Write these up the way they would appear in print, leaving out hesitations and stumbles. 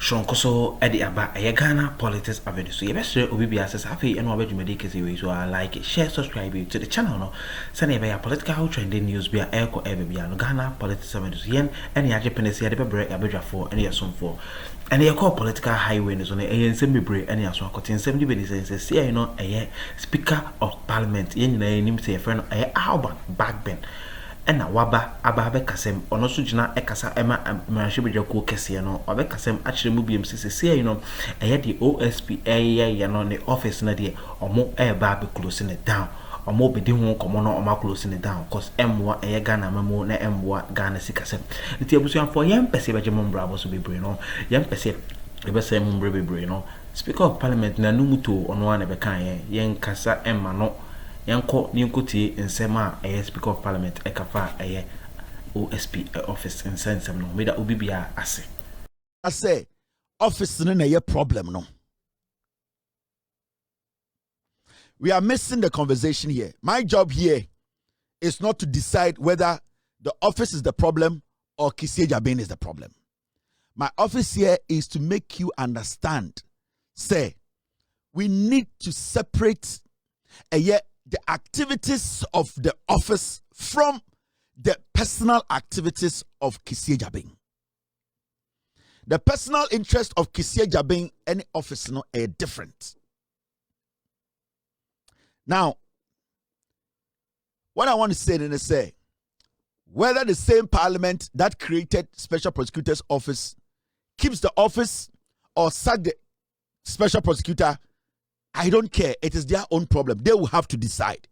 Shonkoso Eddie Aba Ghana Politics Avenue. So you best share Obi as happy and what you make it so I like it, share, subscribe to the channel. No, send a political trending news be a echo no Ghana Politics Avenue. Yen any Japanese here the break a bedra for any assume for. And they call political highway is on a semi break any as one cotton 70 minutes says you know a speaker of parliament yen name say a friend A.Bagbin. Ena waba aba kasem ono so gina ekasa ema mrahwebedwa ko kese no obekasem akire mu biem sese no eye de OSP eye no ne office na de omo eba be close ne down omo be de ho komo no omo close ne down cause emwa eye Ghana mamu na emwa Ghana sikasem nti abusuan for yem pese beje mo brabo so bebre no yem pese ebese mo bebre no speaker of parliament na numuto ono ana be kan yen kasa emma no yanko ninkoti nsema speaker of parliament ekafa OSP office in sense no me da obibia ase I say office no na problem no. We are missing the conversation here. My job here is not to decide whether the office is the problem or Kissi Agyabin is the problem. My office here is to make you understand, say, we need to separate the activities of the office from the personal activities of Kissi Agyabin. The personal interest of Kissi Agyabin and office no are different. Now, what I want to say then is say, whether the same parliament that created special prosecutor's office keeps the office or sack the special prosecutor, I don't care. It is their own problem. They will have to decide.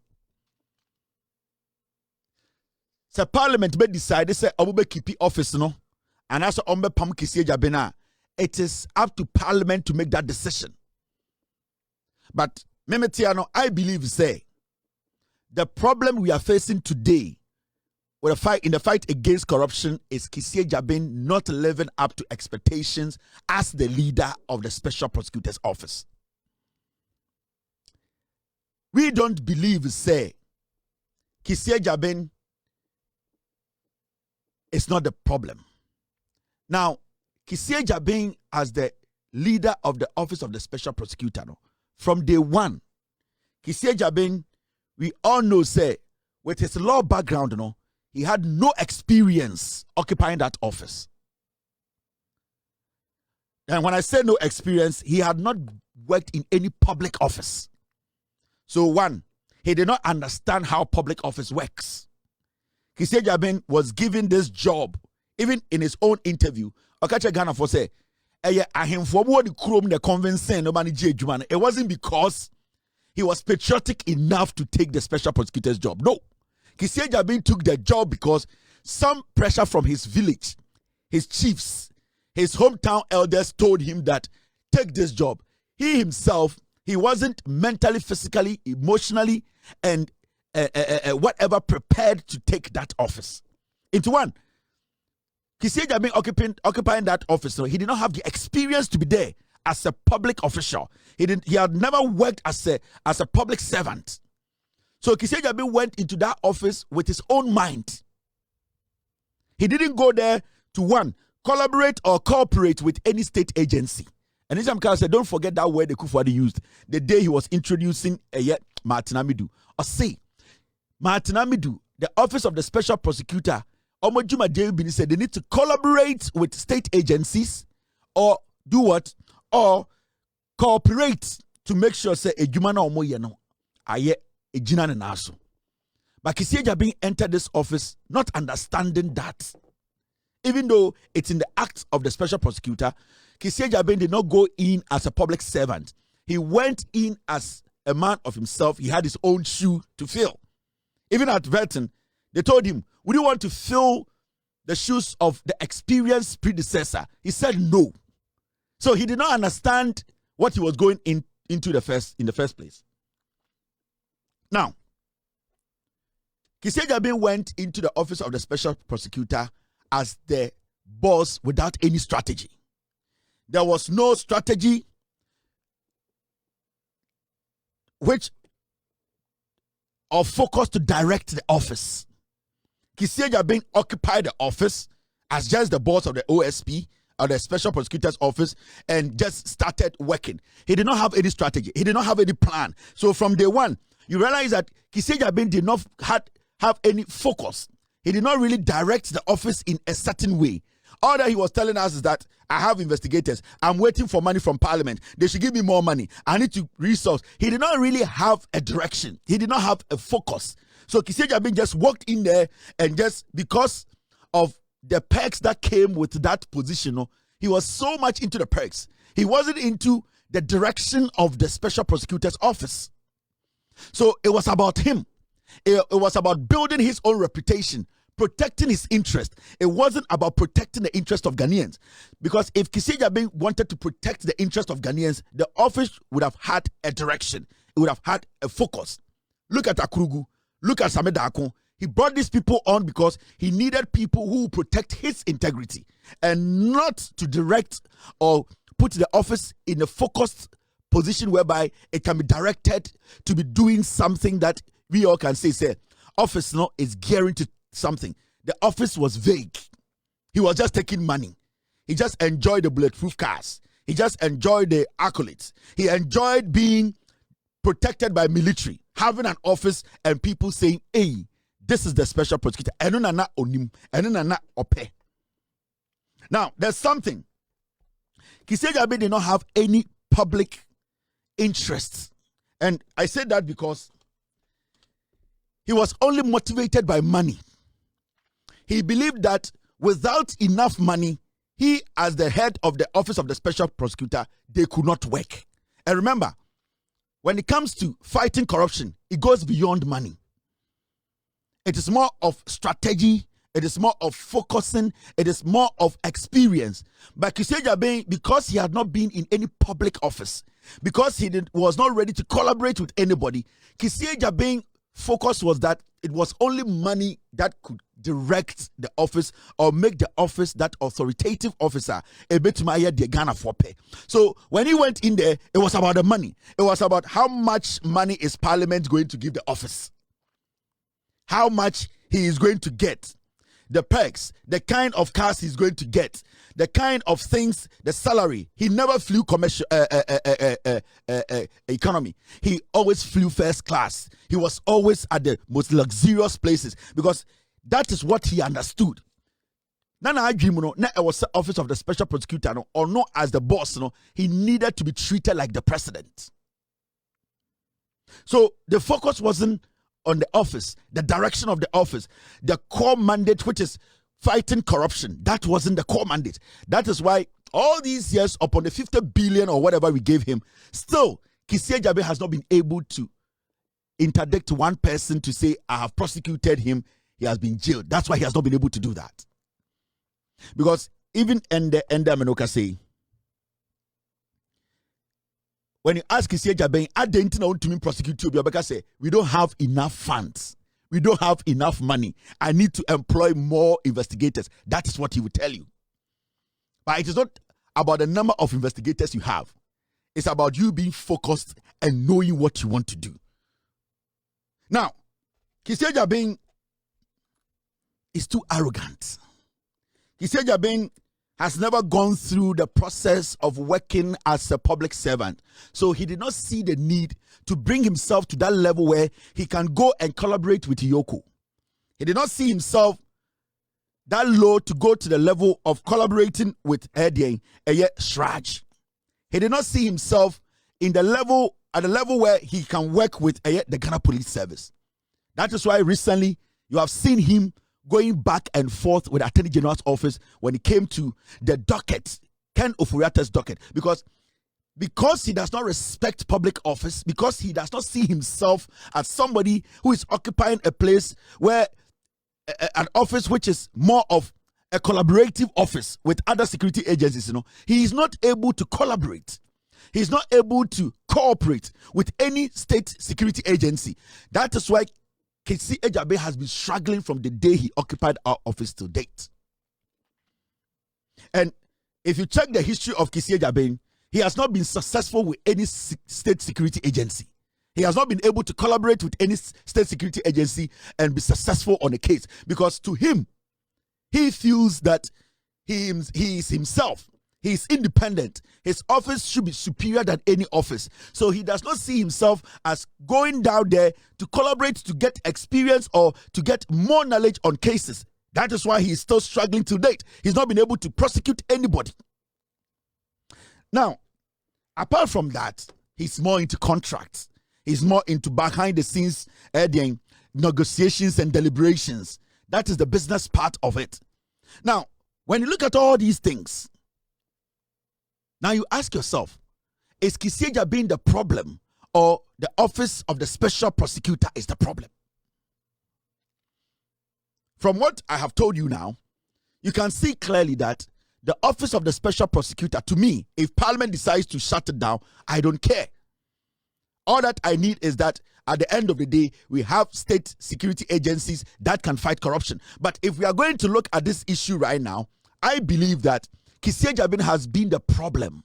So parliament may decide, they say, Obube Kipi office, no? And also Ombe Pam Kissi Agyabin. It is up to parliament to make that decision. But, Memetiano, I believe, say, the problem we are facing today with the fight against corruption is Kissi Agyabin not living up to expectations as the leader of the special prosecutor's office. We don't believe, say, Kissi Agyabin is not the problem. Now, Kissi Agyabin as the leader of the office of the special prosecutor, no, from day one, Kissi Agyabin, we all know, say, with his law background, no, he had no experience occupying that office. And when I say no experience, he had not worked in any public office. So one, he did not understand how public office works. Kissi Agyabin was given this job, even in his own interview. Okache Ghana for say, it wasn't because he was patriotic enough to take the special prosecutor's job. No. Kissi Agyabin took the job because some pressure from his village, his chiefs, his hometown elders told him that take this job. He himself, he wasn't mentally, physically, emotionally, and whatever prepared to take that office. Into one, Kissi Agyabin occupying that office, so he did not have the experience to be there as a public official. He had never worked as a public servant. So Kissi Agyabin went into that office with his own mind. He didn't go there to one, collaborate or cooperate with any state agency. And this time said, don't forget that word the Akuffo used the day he was introducing Martin Amidu. Or say, Martin Amidu, the office of the special prosecutor, Omojuma David said they need to collaborate with state agencies or do what? Or cooperate to make sure say a jumana omoye no aye a jina ne naso. But Kissi Agyabin entered this office not understanding that. Even though it's in the act of the special prosecutor, Kissi Agyabin did not go in as a public servant. He went in as a man of himself. He had his own shoe to fill. Even at Verton, they told him, would you want to fill the shoes of the experienced predecessor? He said no. So he did not understand what he was going into in the first place. Now, Kissi Agyabin went into the office of the special prosecutor as the boss without any strategy. There was no strategy or focus to direct the office. Kissi Agyabin occupied the office as just the boss of the OSP, or the special prosecutor's office and just started working. He did not have any strategy. He did not have any plan. So from day one, you realize that Kissi Agyabin did not have any focus. He did not really direct the office in a certain way. All that he was telling us is that I have investigators. I'm waiting for money from Parliament. They should give me more money. I need to resource. He did not really have a direction. He did not have a focus. So Kissi Agyabin just walked in there and just because of the perks that came with that position, he was so much into the perks. He wasn't into the direction of the special prosecutor's office. So it was about him. It was about building his own reputation, protecting his interest. It wasn't about protecting the interest of Ghanaians. Because if Kissi Agyabin wanted to protect the interest of Ghanaians, the office would have had a direction. It would have had a focus. Look at Akurugu. Look at Samed Akon. He brought these people on because he needed people who protect his integrity and not to direct or put the office in a focused position whereby it can be directed to be doing something that we all can say office is gearing to something. The office was vague. He was just taking money. He just enjoyed the bulletproof cars. He just enjoyed the accolades. He enjoyed being protected by military, having an office and people saying, hey, this is the special prosecutor. Now, there's something. Kissi Agyabin did not have any public interests. And I said that because he was only motivated by money. He believed that without enough money, he, as the head of the office of the special prosecutor, they could not work. And remember, when it comes to fighting corruption, it goes beyond money. It is more of strategy. It is more of focusing. It is more of experience. But Kissi Agyabin, because he had not been in any public office, because he was not ready to collaborate with anybody, Kissi Agyabin's focus was that it was only money that could direct the office or make the office that authoritative officer a bit the Ghana for pay. So when he went in there, it was about the money. It was about how much money is Parliament going to give the office, how much he is going to get, the perks, the kind of cars he's going to get, the kind of things, the salary. He never flew commercial economy. He always flew first class. He was always at the most luxurious places because that is what he understood. Nana Adwim na was the office of the special prosecutor or not as the boss. He needed to be treated like the president. So the focus wasn't on the office, the direction of the office, the core mandate, which is fighting corruption. That wasn't the core mandate. That is why all these years, upon the 50 billion or whatever we gave him, still Kissi Agyabin has not been able to interdict one person to say, I have prosecuted him, he has been jailed. That's why he has not been able to do that. Because even Enda Menoka say, when you ask Kissi Agyabin, I didn't know to me prosecute you, because say, we don't have enough funds. We don't have enough money. I need to employ more investigators. That is what he will tell you. But it is not about the number of investigators you have. It's about you being focused and knowing what you want to do. Now, Kissi Agyabin is too arrogant. Kissi Agyabin has never gone through the process of working as a public servant. So he did not see the need to bring himself to that level where he can go and collaborate with Yoko. He did not see himself that low to go to the level of collaborating with Ede Shraj. He did not see himself at the level where he can work with the Ghana Police Service. That is why recently you have seen him going back and forth with the Attorney General's office when it came to the docket, Ken Oforiatta's docket, because he does not respect public office, because he does not see himself as somebody who is occupying a place where an office which is more of a collaborative office with other security agencies, he is not able to collaborate. He is not able to cooperate with any state security agency. That is why Kissi Agyabin has been struggling from the day he occupied our office to date. And if you check the history of Kissi Agyabin, he has not been successful with any state security agency. He has not been able to collaborate with any state security agency and be successful on a case, because to him, he feels that He is himself. He is independent. His office should be superior than any office. So he does not see himself as going down there to collaborate, to get experience or to get more knowledge on cases. That is why he is still struggling to date. He's not been able to prosecute anybody. Now, apart from that, he's more into contracts. He's more into behind the scenes negotiations and deliberations. That is the business part of it. Now, when you look at all these things, now you ask yourself, is Kissi Agyabin the problem or the office of the special prosecutor is the problem? From what I have told you now, you can see clearly that the office of the special prosecutor, to me, if Parliament decides to shut it down, I don't care. All that I need is that at the end of the day, we have state security agencies that can fight corruption. But if we are going to look at this issue right now, I believe that Kissi Agyabin has been the problem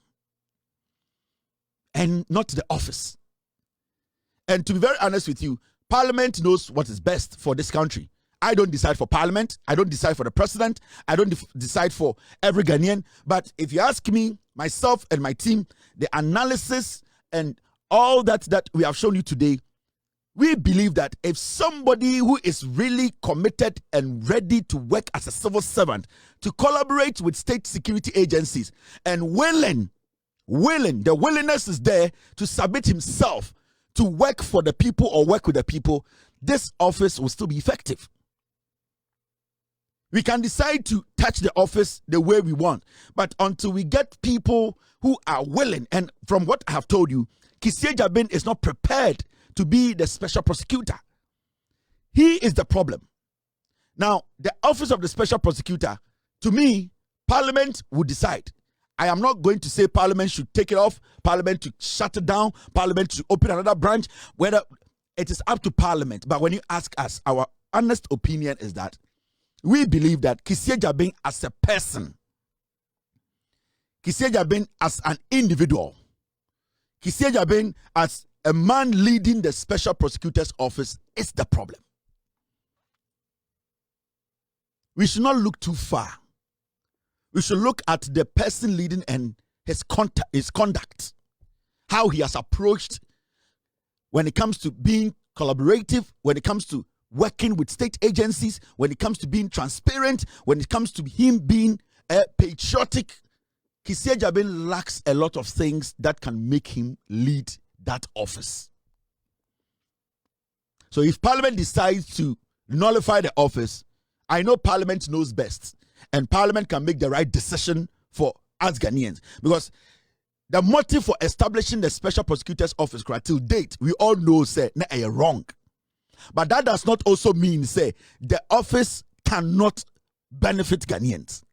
and not the office. And to be very honest with you, Parliament knows what is best for this country. I don't decide for Parliament. I don't decide for the president. I don't decide for every Ghanaian. But if you ask me, myself and my team, the analysis and all that we have shown you today, we believe that if somebody who is really committed and ready to work as a civil servant, to collaborate with state security agencies, and willing, the willingness is there to submit himself to work for the people or work with the people, this office will still be effective. We can decide to touch the office the way we want, but until we get people who are willing, and from what I have told you, Kissi Agyabin is not prepared to be the special prosecutor. He is the problem. Now, the office of the special prosecutor, to me, Parliament would decide. I am not going to say Parliament should take it off, Parliament to shut it down, Parliament to open another branch, whether it is up to Parliament. But when you ask us, our honest opinion is that we believe that Kissi Agyabin as a person, Kissi Agyabin as an individual, Kissi Agyabin as a man leading the special prosecutor's office is the problem. We should not look too far. We should look at the person leading and his conduct, how he has approached when it comes to being collaborative, when it comes to working with state agencies, when it comes to being transparent, when it comes to him being patriotic. Kissi Agyabin lacks a lot of things that can make him lead that office. So if Parliament decides to nullify the office, I know Parliament knows best, and Parliament can make the right decision for us Ghanaians, because the motive for establishing the special prosecutor's office till date, we all know say na wrong. But that does not also mean say the office cannot benefit Ghanaians.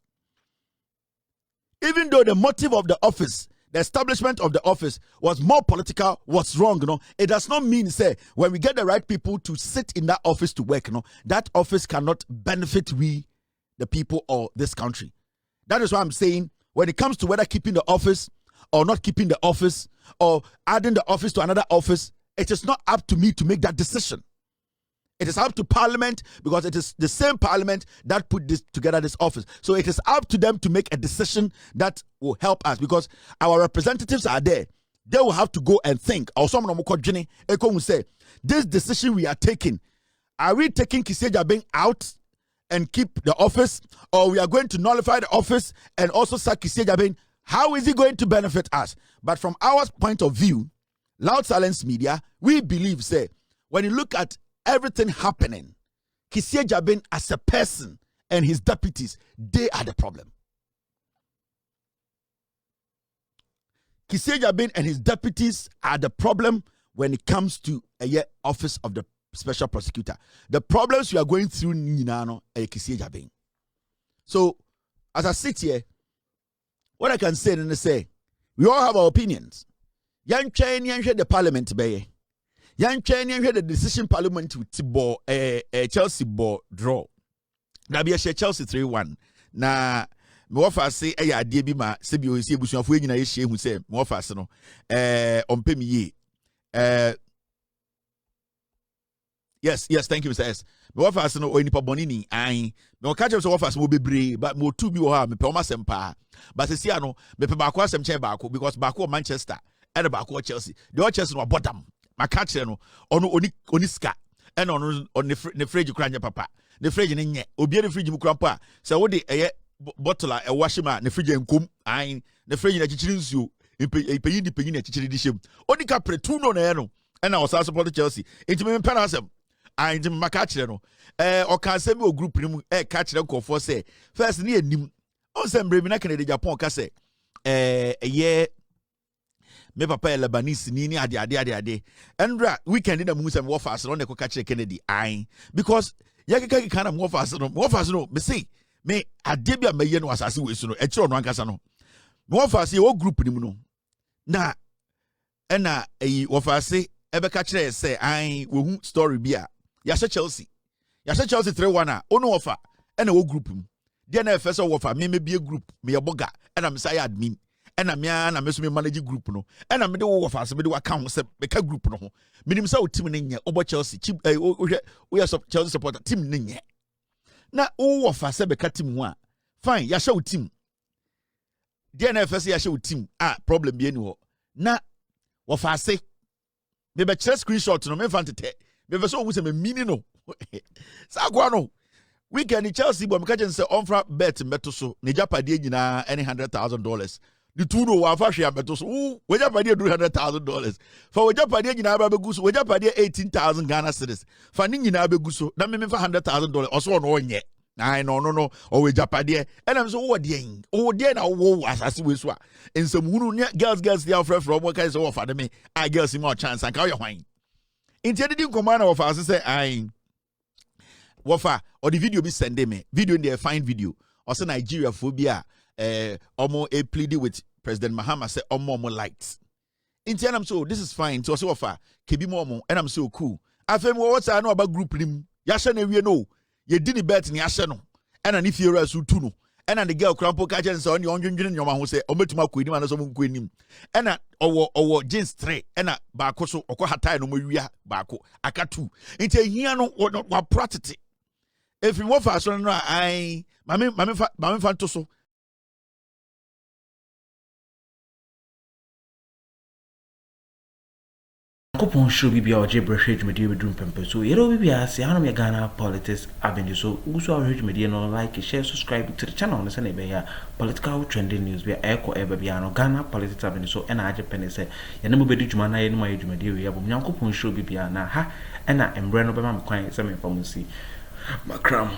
Even though the motive of the office, the establishment of the office was more political, was wrong, it does not mean say when we get the right people to sit in that office to work, that office cannot benefit we, the people of this country. That is why I'm saying when it comes to whether keeping the office or not keeping the office or adding the office to another office, it is not up to me to make that decision. It is up to Parliament, because it is the same Parliament that put together this office. So it is up to them to make a decision that will help us, because our representatives are there. They will have to go and think. Or someone will say, this decision we are taking, are we taking Kissi Agyabin out and keep the office, or we are going to nullify the office and also sack Kissi Agyabin? How is it going to benefit us? But from our point of view, Loud Silence Media, we believe, say, when you look at everything happening, Kissi Agyabin as a person and his deputies, they are the problem. Kissi Agyabin and his deputies are the problem when it comes to a office of the special prosecutor. The problems we are going through, Kissi Agyabin. So, as I sit here, what I can say and say, we all have our opinions. Yan chain the Parliament bay. Yan chain the decision Parliament with Chelsea ball draw. Nabia Chelsea 3-1. Na Mofa say a dear ma Sibu is able to win a shame who say Mofa on Pemi. Yes, thank you, Mr. S. Me wa fast no onipa boni ni an. Me ka chem so wa fast mo bebre, but mo tu bi wo ha me pe o masem pa. But se sia no me pe ba ko asem chen ba ko because ba ko Manchester and ba ko Chelsea. The Chelsea no bottom. Ma ka chere no ono oni ska. And on the fridge kra nya papa. The fridge ne nye. Obi the fridge mu kra pa. Se wo de bottle a washima the fridge enkom an. The fridge na chichiri nsuo. Ipeyi di peyi na chichiri di shem. Oni ka pretu no na no. And I was also support Chelsea. It me penasem. I didn't catch no. Or can send me a group catch them for say. First near nim. On some Bremina Canada Japan can say. Yeah. Me papa Lebanese nini ade. Andra weekend in the moon and warfare on the catch Kennedy. I because Yaka kind of warfare no. Me say me a debia me yen was as we so no. Echo no ankasa warfare say o group ni mu no. Na warfare say ebe catch say I wo story bia. Yasha Chelsea 3-1 a ono offer and a group him. Then na first offer me be a group me a boga and I'm say admin and I'm na me so me manage group no and I'm the offer so me do account say be ka group no minim say o team ne nye obo Chelsea we are Chelsea supporter team ne nye na o offer say be ka team ho a fine yasha o team then na first yasha o team problem bi eni ho na offer say me be share screenshot no me fan tete me so we say me mini no sagwa no weekend Chelsea bo me ka say on fra bet meto so ne japade nyina any $100,000 the two no wa fa hwe meto so we japade $100,000 for we japade nyina ba begu so we japade 18,000 Ghana cedis fa ni nyina begu so na me fa $100,000 also no onye no o we japade and am so wo de na wo asase we so a ensam hunu girls dey afra from what kind of offer me I girls more chance and ka your hwan inti didn't command of us say I wafa or the video be send me video in there fine video or say Nigeria phobia omo a pleaded with President Mahama say omo lights inti I'm so this is fine so also wafa kebi mo and I'm so cool afem what I know about group nim yasha na wie no ye di ni bet ni yasha no and an if you are so tu no and the girl crampo catch and so on your nyoma ho say ometuma ko enim and so mo ko enim and owo jeans 3 and baako so okọ hatai no mawia baako akatu nti ehia no wa practice if you fa so no ai mame fa to so Kupon show bibia oje brehage media bedrum pempe so yero bibia se hanom ya Ghana politics avenue so uso average media no like share subscribe to the channel no se na be ya political trending news bia bia no Ghana politics avenue so na age pene se ya na mo bedi dwuma na ye no ma ye dwuma de ya bo nyankopon show bibia na ha na embre no be ma me kwan se me famusi makram